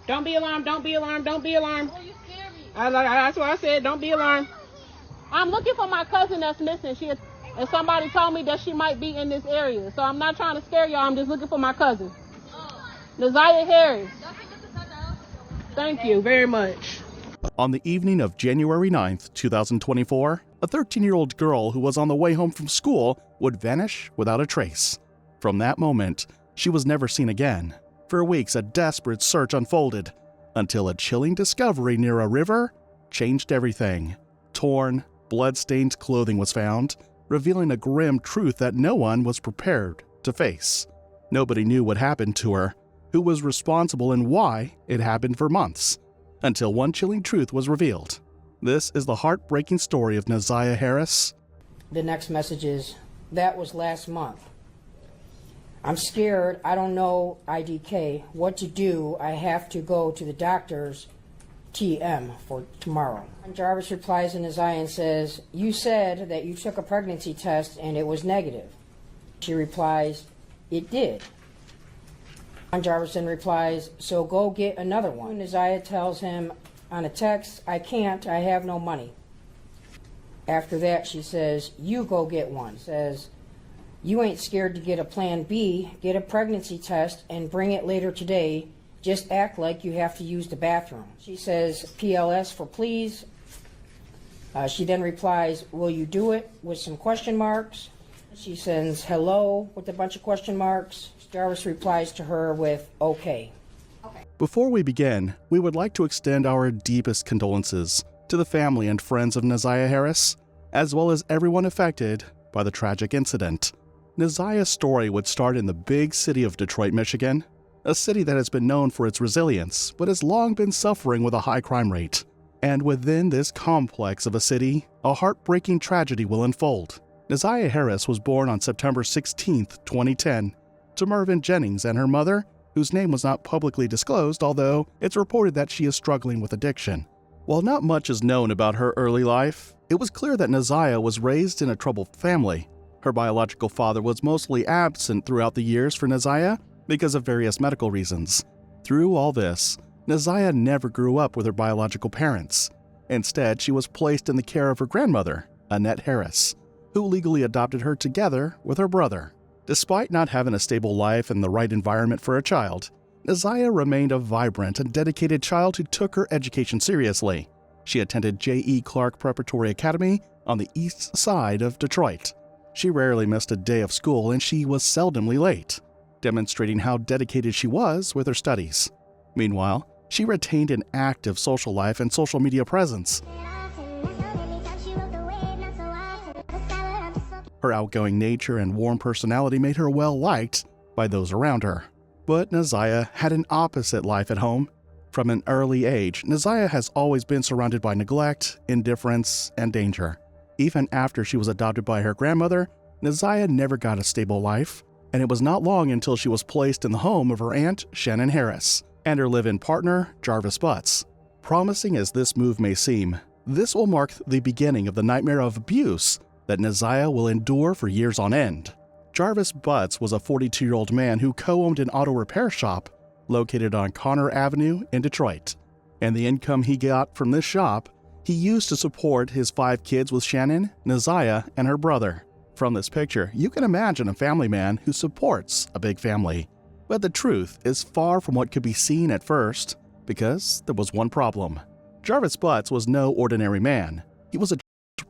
Don't be alarmed. Don't be alarmed. Don't be alarmed. That's what I said. Don't be alarmed. I'm looking for my cousin that's missing. And somebody told me that she might be in this area. So I'm not trying to scare y'all. I'm just looking for my cousin. Neziah Harris. Thank you very much. On the evening of January 9th, 2024, a 13-year-old girl who was on the way home from school would vanish without a trace. From that moment, she was never seen again. For weeks, a desperate search unfolded, until a chilling discovery near a river changed everything. Torn, blood-stained clothing was found, revealing a grim truth that no one was prepared to face. Nobody knew what happened to her, who was responsible, and why it happened for months, until one chilling truth was revealed. This is the heartbreaking story of Neziah Harris. The next message is, that was last month. I'm scared. I don't know, IDK, what to do. I have to go to the doctor's TM for tomorrow. And Jarvis replies to Neziah and says, you said that you took a pregnancy test and it was negative. She replies, it did. And Jarvis then replies, so go get another one. Neziah tells him on a text, I can't, I have no money. After that, she says, you go get one. Says, you ain't scared to get a plan B, get a pregnancy test and bring it later today. Just act like you have to use the bathroom. She says, PLS for please. She then replies, will you do it, with some question marks. She sends hello with a bunch of question marks. Jarvis replies to her with okay. Before we begin, we would like to extend our deepest condolences to the family and friends of Neziah Harris, as well as everyone affected by the tragic incident. Neziah's story would start in the big city of Detroit, Michigan, a city that has been known for its resilience but has long been suffering with a high crime rate. And within this complex of a city, a heartbreaking tragedy will unfold. Neziah Harris was born on September 16, 2010, to Mervyn Jennings and her mother, whose name was not publicly disclosed, although it's reported that she is struggling with addiction. While not much is known about her early life, it was clear that Neziah was raised in a troubled family. Her biological father was mostly absent throughout the years for Neziah because of various medical reasons. Through all this, Neziah never grew up with her biological parents. Instead, she was placed in the care of her grandmother, Annette Harris, who legally adopted her together with her brother. Despite not having a stable life and the right environment for a child, Neziah remained a vibrant and dedicated child who took her education seriously. She attended J.E. Clark Preparatory Academy on the east side of Detroit. She rarely missed a day of school and she was seldomly late, demonstrating how dedicated she was with her studies. Meanwhile, she retained an active social life and social media presence. Her outgoing nature and warm personality made her well-liked by those around her. But Neziah had an opposite life at home. From an early age, Neziah has always been surrounded by neglect, indifference, and danger. Even after she was adopted by her grandmother, Neziah never got a stable life, and it was not long until she was placed in the home of her aunt, Shannon Harris, and her live-in partner, Jarvis Butts. Promising as this move may seem, this will mark the beginning of the nightmare of abuse that Neziah will endure for years on end. Jarvis Butts was a 42-year-old man who co-owned an auto repair shop located on Connor Avenue in Detroit, and the income he got from this shop he used to support his 5 kids with Shannon, Neziah, and her brother. From this picture, you can imagine a family man who supports a big family. But the truth is far from what could be seen at first, because there was one problem. Jarvis Butts was no ordinary man. He was a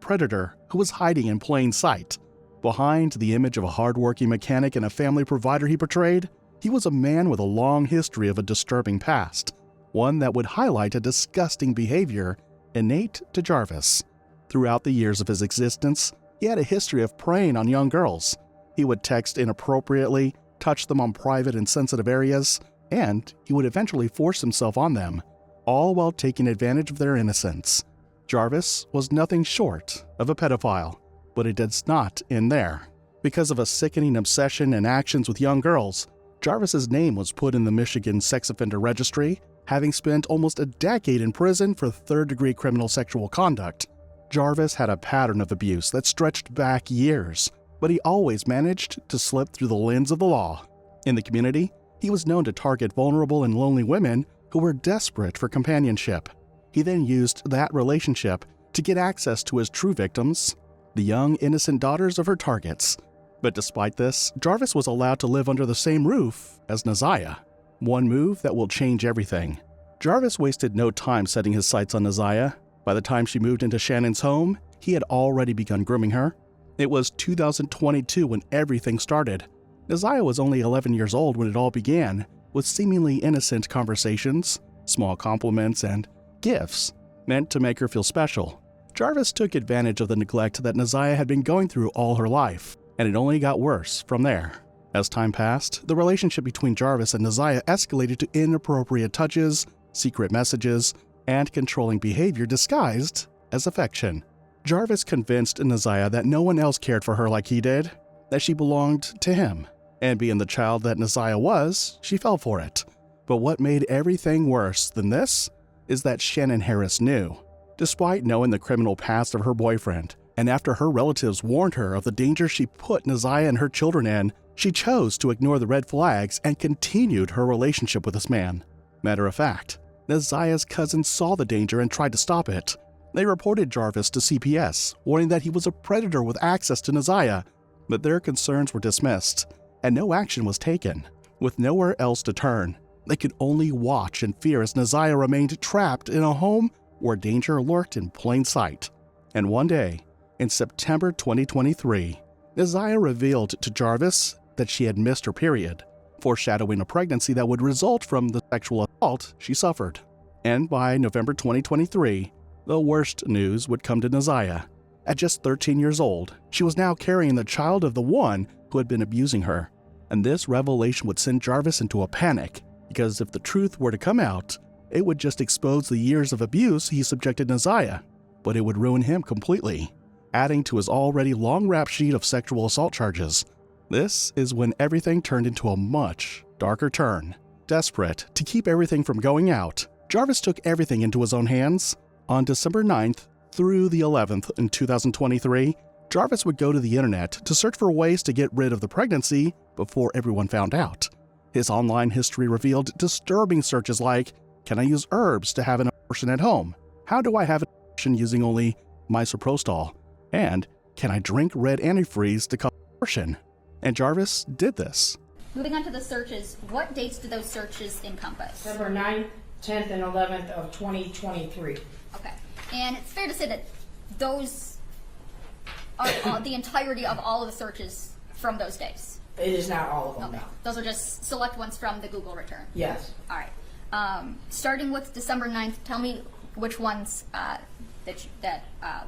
predator who was hiding in plain sight. Behind the image of a hardworking mechanic and a family provider he portrayed, he was a man with a long history of a disturbing past, one that would highlight a disgusting behavior innate to Jarvis. Throughout the years of his existence, he had a history of preying on young girls. He would text inappropriately, touch them on private and sensitive areas, and he would eventually force himself on them, all while taking advantage of their innocence. Jarvis was nothing short of a pedophile, but it does not end there. Because of a sickening obsession and actions with young girls, Jarvis's name was put in the Michigan Sex Offender Registry, having spent almost a decade in prison for third-degree criminal sexual conduct. Jarvis had a pattern of abuse that stretched back years, but he always managed to slip through the lens of the law. In the community, he was known to target vulnerable and lonely women who who were desperate for companionship. He then used that relationship to get access to his true victims, the young, innocent daughters of her targets. But despite this, Jarvis was allowed to live under the same roof as Neziah. One move that will change everything. Jarvis wasted no time setting his sights on Neziah. By the time she moved into Shannon's home, he had already begun grooming her. It was 2022 when everything started. Neziah was only 11 years old when it all began, with seemingly innocent conversations, small compliments, and gifts meant to make her feel special. Jarvis took advantage of the neglect that Neziah had been going through all her life, and it only got worse from there. As time passed, the relationship between Jarvis and Neziah escalated to inappropriate touches, secret messages, and controlling behavior disguised as affection. Jarvis convinced Neziah that no one else cared for her like he did, that she belonged to him. And being the child that Neziah was, she fell for it. But what made everything worse than this is that Shannon Harris knew. Despite knowing the criminal past of her boyfriend, and after her relatives warned her of the danger she put Neziah and her children in, she chose to ignore the red flags and continued her relationship with this man. Matter of fact, Neziah's cousins saw the danger and tried to stop it. They reported Jarvis to CPS, warning that he was a predator with access to Neziah, but their concerns were dismissed, and no action was taken. With nowhere else to turn, they could only watch and fear as Neziah remained trapped in a home where danger lurked in plain sight. And one day, in September 2023, Neziah revealed to Jarvis that she had missed her period, foreshadowing a pregnancy that would result from the sexual assault she suffered. And by November 2023, the worst news would come to Neziah. At just 13 years old, she was now carrying the child of the one who had been abusing her. And this revelation would send Jarvis into a panic, because if the truth were to come out, it would just expose the years of abuse he subjected Neziah, but it would ruin him completely, adding to his already long rap sheet of sexual assault charges. This is when everything turned into a much darker turn. Desperate to keep everything from going out, Jarvis took everything into his own hands. On December 9th through the 11th in 2023, Jarvis would go to the internet to search for ways to get rid of the pregnancy before everyone found out. His online history revealed disturbing searches like, "Can I use herbs to have an abortion at home? How do I have an abortion using only misoprostol? And can I drink red antifreeze to cause abortion?" And Jarvis did this. Moving on to the searches, what dates do those searches encompass? December 9th, 10th, and 11th of 2023. Okay. And it's fair to say that those are the entirety of all of the searches from those days? It is not all of them, Okay. no. Those are just select ones from the Google return? Yes. All right. Starting with December 9th, tell me which ones that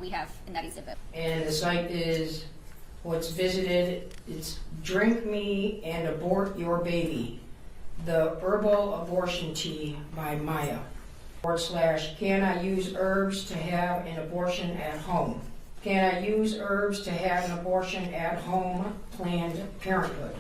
we have in that exhibit. And the site is what's visited. It's Drink Me and Abort Your Baby, the Herbal Abortion Tea by Maya. / Can I use herbs to have an abortion at home? Can I use herbs to have an abortion at home? Planned Parenthood.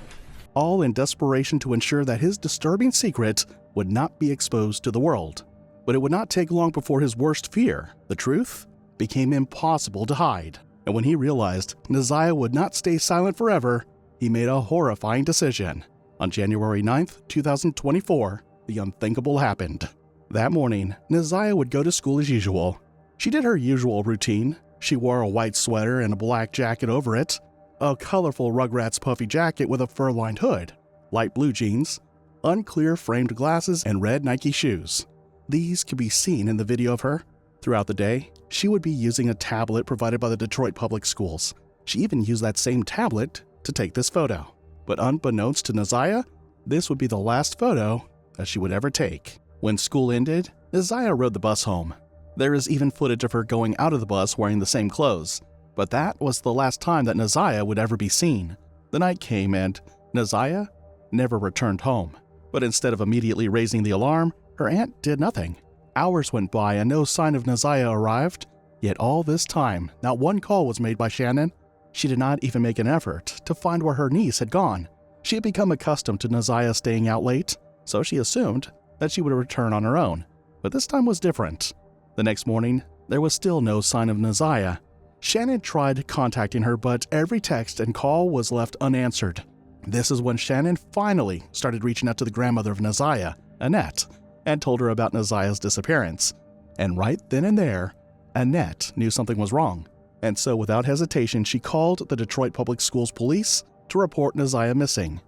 All in desperation to ensure that his disturbing secret would not be exposed to the world. But it would not take long before his worst fear, the truth, became impossible to hide. And when he realized Neziah would not stay silent forever, he made a horrifying decision. On January 9th, 2024, the unthinkable happened. That morning, Neziah would go to school as usual. She did her usual routine. She wore a white sweater and a black jacket over it, a colorful Rugrats puffy jacket with a fur-lined hood, light blue jeans, unclear framed glasses, and red Nike shoes. These could be seen in the video of her. Throughout the day, she would be using a tablet provided by the Detroit Public Schools. She even used that same tablet to take this photo. But unbeknownst to Neziah, this would be the last photo that she would ever take. When school ended, Neziah rode the bus home. There is even footage of her going out of the bus wearing the same clothes. But that was the last time that Neziah would ever be seen. The night came and Neziah never returned home. But instead of immediately raising the alarm, her aunt did nothing. Hours went by and no sign of Neziah arrived. Yet all this time, not one call was made by Shannon. She did not even make an effort to find where her niece had gone. She had become accustomed to Neziah staying out late, so she assumed that she would return on her own. But this time was different. The next morning, there was still no sign of Neziah. Shannon tried contacting her, but every text and call was left unanswered. This is when Shannon finally started reaching out to the grandmother of Neziah, Annette. and told her about Nazia's disappearance. And right then and there, Annette knew something was wrong. And so without hesitation, she called the Detroit Public Schools police to report Nazia missing.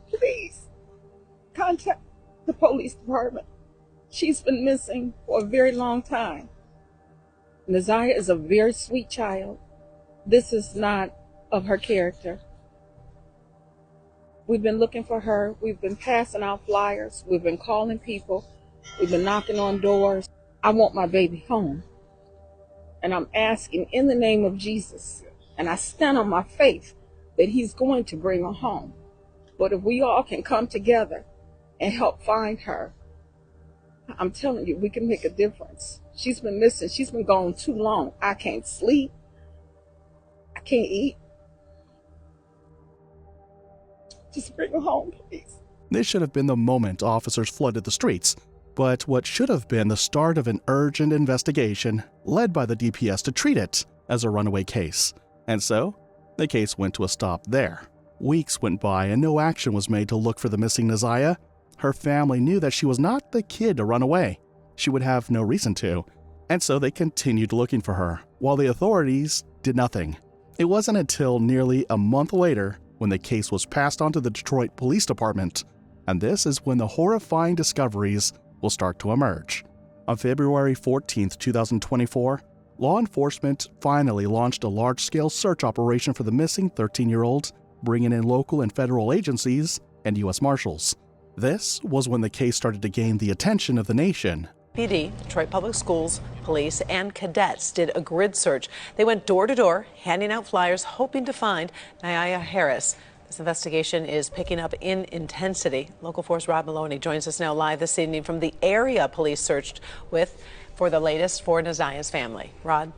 Please contact the police department. She's been missing for a very long time. Nazia is a very sweet child. This is not of her character. We've been looking for her. We've been passing out flyers. We've been calling people. We've been knocking on doors. I want my baby home. And I'm asking in the name of Jesus, and I stand on my faith that he's going to bring her home. But if we all can come together and help find her, I'm telling you, we can make a difference. She's been missing. She's been gone too long. I can't sleep. I can't eat. Just bring her home, please. This should have been the moment officers flooded the streets, but what should have been the start of an urgent investigation led by the DPS to treat it as a runaway case. And so, the case went to a stop there. Weeks went by and no action was made to look for the missing Nazia. Her family knew that she was not the kid to run away. She would have no reason to, and so they continued looking for her, while the authorities did nothing. It wasn't until nearly a month later when the case was passed on to the Detroit Police Department, and this is when the horrifying discoveries will start to emerge. On February 14, 2024, law enforcement finally launched a large-scale search operation for the missing 13-year-old, bringing in local and federal agencies and U.S. Marshals. This was when the case started to gain the attention of the nation. PD, Detroit Public Schools, police, and cadets did a grid search. They went door to door, handing out flyers, hoping to find Nazia Harris. This investigation is picking up in intensity. Local 4's Rod Maloney joins us now live this evening from the area police searched with for the latest for Nazia's family. Rod?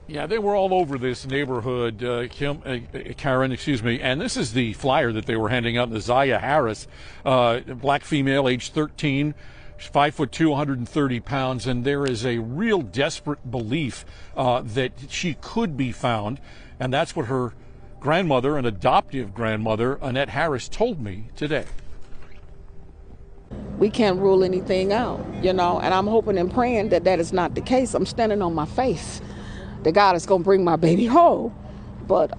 Yeah, they were all over this neighborhood, Karen, and this is the flyer that they were handing out. Nazia Harris, black female, age 13, 5'2", 130 pounds, and there is a real desperate belief that she could be found, and that's what her grandmother, an adoptive grandmother, Annette Harris, told me today. We can't rule anything out, and I'm hoping and praying that that is not the case. I'm standing on my faith that God is going to bring my baby home, but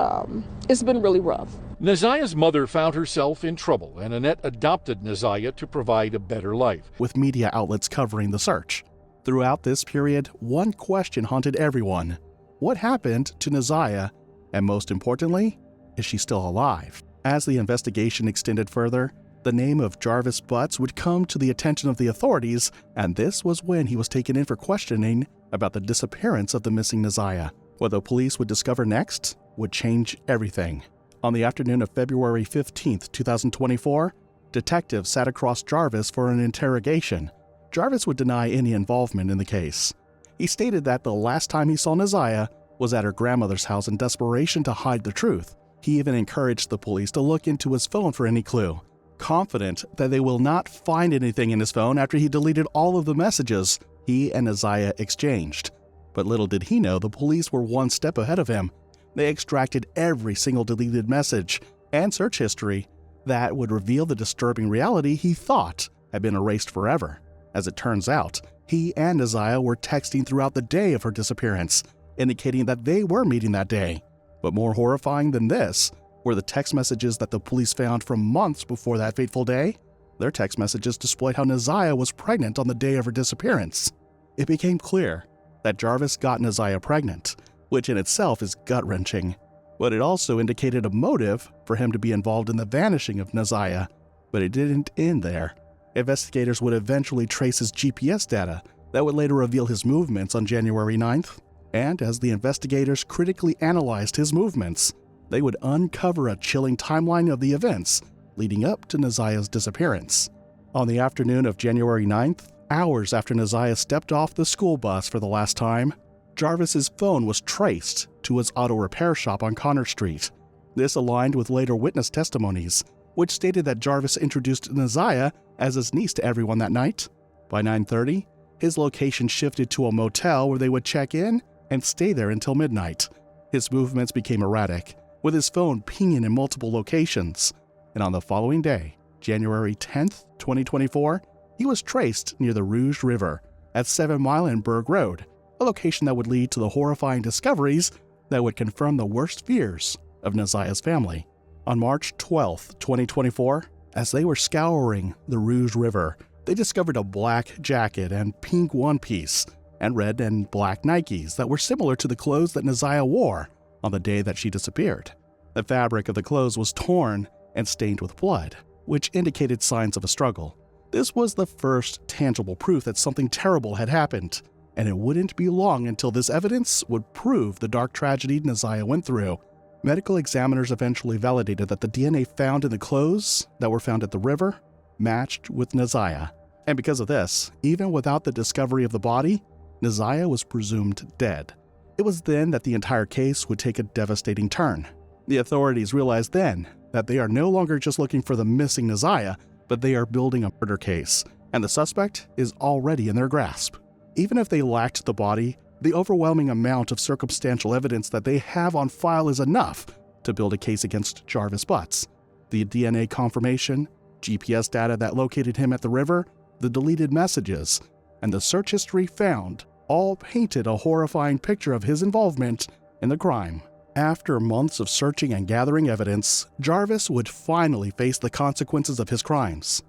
it's been really rough. Nazia's mother found herself in trouble, and Annette adopted Nazia to provide a better life. With media outlets covering the search. Throughout this period, one question haunted everyone. What happened to Nazia? And most importantly, is she still alive? As the investigation extended further, the name of Jarvis Butts would come to the attention of the authorities, and this was when he was taken in for questioning about the disappearance of the missing Nazia. What the police would discover next would change everything. On the afternoon of February 15, 2024, detectives sat across Jarvis for an interrogation. Jarvis would deny any involvement in the case. He stated that the last time he saw Nazia was at her grandmother's house in desperation to hide the truth. He even encouraged the police to look into his phone for any clue, confident that they will not find anything in his phone after he deleted all of the messages he and Nazia exchanged. But little did he know the police were one step ahead of him. They extracted every single deleted message and search history that would reveal the disturbing reality he thought had been erased forever. As it turns out, he and Nazia were texting throughout the day of her disappearance, indicating that they were meeting that day. But more horrifying than this were the text messages that the police found from months before that fateful day. Their text messages displayed how Nazia was pregnant on the day of her disappearance. It became clear that Jarvis got Nazia pregnant, which in itself is gut-wrenching, but it also indicated a motive for him to be involved in the vanishing of Nazia. But it didn't end there. Investigators would eventually trace his GPS data that would later reveal his movements on January 9th, and as the investigators critically analyzed his movements, they would uncover a chilling timeline of the events leading up to Nazia's disappearance. On the afternoon of January 9th, hours after Nazia stepped off the school bus for the last time, Jarvis's phone was traced to his auto repair shop on Connor Street. This aligned with later witness testimonies, which stated that Jarvis introduced Nazia as his niece to everyone that night. By 9:30, his location shifted to a motel where they would check in and stay there until midnight. His movements became erratic, with his phone pinging in multiple locations. And on the following day, January 10th, 2024, he was traced near the Rouge River at 7 Mile and Berg Road, a location that would lead to the horrifying discoveries that would confirm the worst fears of Naziah's family. On March 12th, 2024, as they were scouring the Rouge River, they discovered a black jacket and pink one-piece and red and black Nikes that were similar to the clothes that Naziah wore on the day that she disappeared. The fabric of the clothes was torn and stained with blood, which indicated signs of a struggle. This was the first tangible proof that something terrible had happened, and it wouldn't be long until this evidence would prove the dark tragedy Naziah went through. Medical examiners eventually validated that the DNA found in the clothes that were found at the river matched with Naziah. And because of this, even without the discovery of the body, Naziah was presumed dead. It was then that the entire case would take a devastating turn. The authorities realized then that they are no longer just looking for the missing Naziah, but they are building a murder case, and the suspect is already in their grasp. Even if they lacked the body, the overwhelming amount of circumstantial evidence that they have on file is enough to build a case against Jarvis Butts. The DNA confirmation, GPS data that located him at the river, the deleted messages, and the search history found all painted a horrifying picture of his involvement in the crime. After months of searching and gathering evidence, Jarvis would finally face the consequences of his crimes.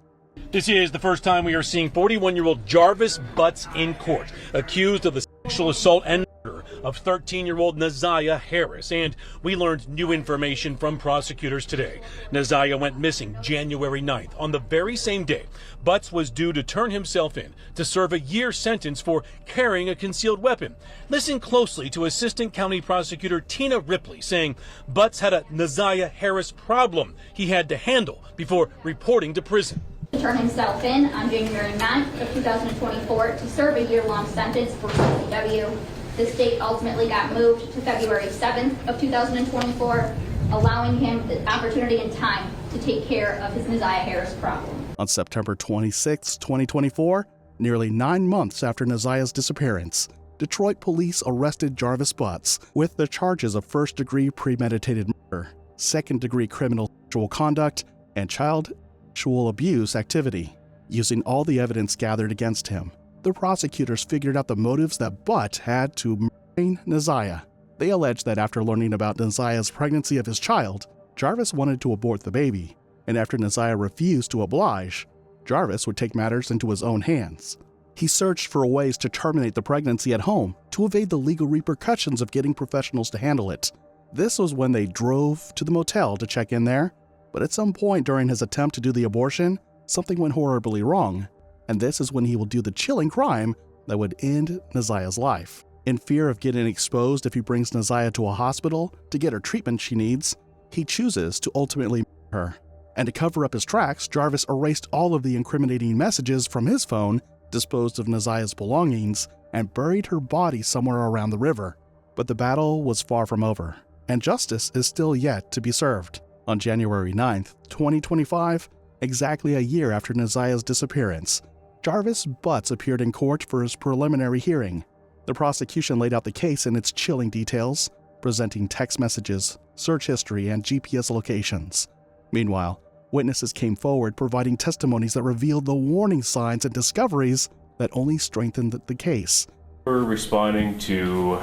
This is the first time we are seeing 41-year-old Jarvis Butts in court, accused of the sexual assault and murder of 13-year-old Naziah Harris. And we learned new information from prosecutors today. Naziah went missing January 9th. On the very same day, Butts was due to turn himself in to serve a year sentence for carrying a concealed weapon. Listen closely to Assistant County Prosecutor Tina Ripley saying Butts had a Naziah Harris problem he had to handle before reporting to prison. To turn himself in on January 9th of 2024 to serve a year-long sentence for CCW. This date ultimately got moved to February 7th of 2024, allowing him the opportunity and time to take care of his Naziah Harris problem. On September 26, 2024, nearly 9 months after Naziah's disappearance, Detroit police arrested Jarvis Butts with the charges of first-degree premeditated murder, second-degree criminal sexual conduct, and child sexual abuse activity. Using all the evidence gathered against him, the prosecutors figured out the motives that Butt had to murder Naziah. They alleged that after learning about Naziah's pregnancy of his child, Jarvis wanted to abort the baby, and after Naziah refused to oblige, Jarvis would take matters into his own hands. He searched for ways to terminate the pregnancy at home to evade the legal repercussions of getting professionals to handle it. This was when they drove to the motel to check in there, but at some point during his attempt to do the abortion, something went horribly wrong, and this is when he will do the chilling crime that would end Naziah's life. In fear of getting exposed if he brings Naziah to a hospital to get her treatment she needs, he chooses to ultimately murder her. And to cover up his tracks, Jarvis erased all of the incriminating messages from his phone, disposed of Naziah's belongings, and buried her body somewhere around the river. But the battle was far from over, and justice is still yet to be served. On January 9th, 2025, exactly a year after Naziah's disappearance, Jarvis Butts appeared in court for his preliminary hearing. The prosecution laid out the case in its chilling details, presenting text messages, search history, and GPS locations. Meanwhile, witnesses came forward providing testimonies that revealed the warning signs and discoveries that only strengthened the case. We're responding to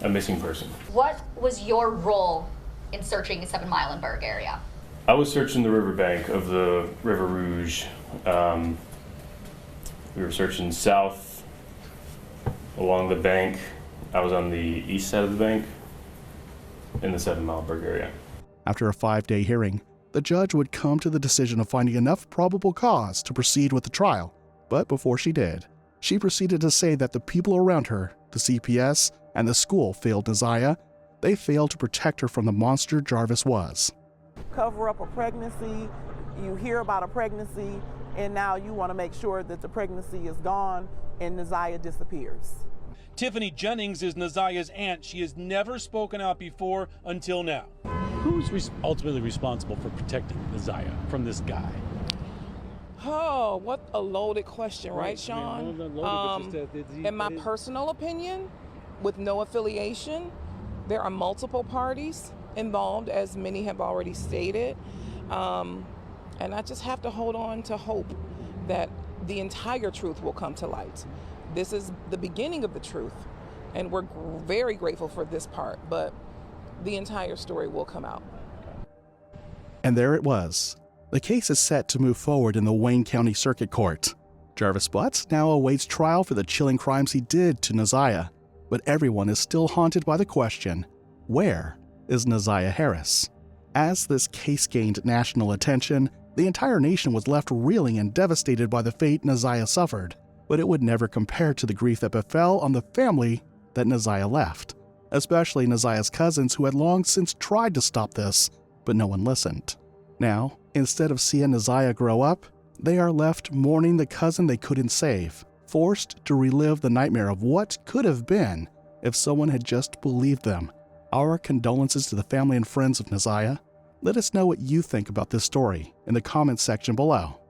a missing person. What was your role in searching the 7 Mile and Berg area? I was searching the riverbank of the River Rouge. We were searching south along the bank. I was on the east side of the bank in the 7 Mile Berg area. After a 5-day hearing, the judge would come to the decision of finding enough probable cause to proceed with the trial. But before she did, she proceeded to say that the people around her, the CPS, and the school failed Naziah. They failed to protect her from the monster Jarvis was. Cover up a pregnancy, you hear about a pregnancy, and now you want to make sure that the pregnancy is gone and Naziah disappears. Tiffany Jennings is Naziah's aunt. She has never spoken out before until now. Who's ultimately responsible for protecting Naziah from this guy? Oh, what a loaded question, right, Sean? In my personal opinion, with no affiliation, there are multiple parties involved, as many have already stated. And I just have to hold on to hope that the entire truth will come to light. This is the beginning of the truth, and we're very grateful for this part, but the entire story will come out. And there it was. The case is set to move forward in the Wayne County Circuit Court. Jarvis Butts now awaits trial for the chilling crimes he did to Neziah, but everyone is still haunted by the question, where is Neziah Harris? As this case gained national attention, the entire nation was left reeling and devastated by the fate Neziah suffered, but it would never compare to the grief that befell on the family that Neziah left, especially Neziah's cousins who had long since tried to stop this, but no one listened. Now, instead of seeing Neziah grow up, they are left mourning the cousin they couldn't save, forced to relive the nightmare of what could have been if someone had just believed them. Our condolences to the family and friends of Neziah. Let us know what you think about this story in the comments section below.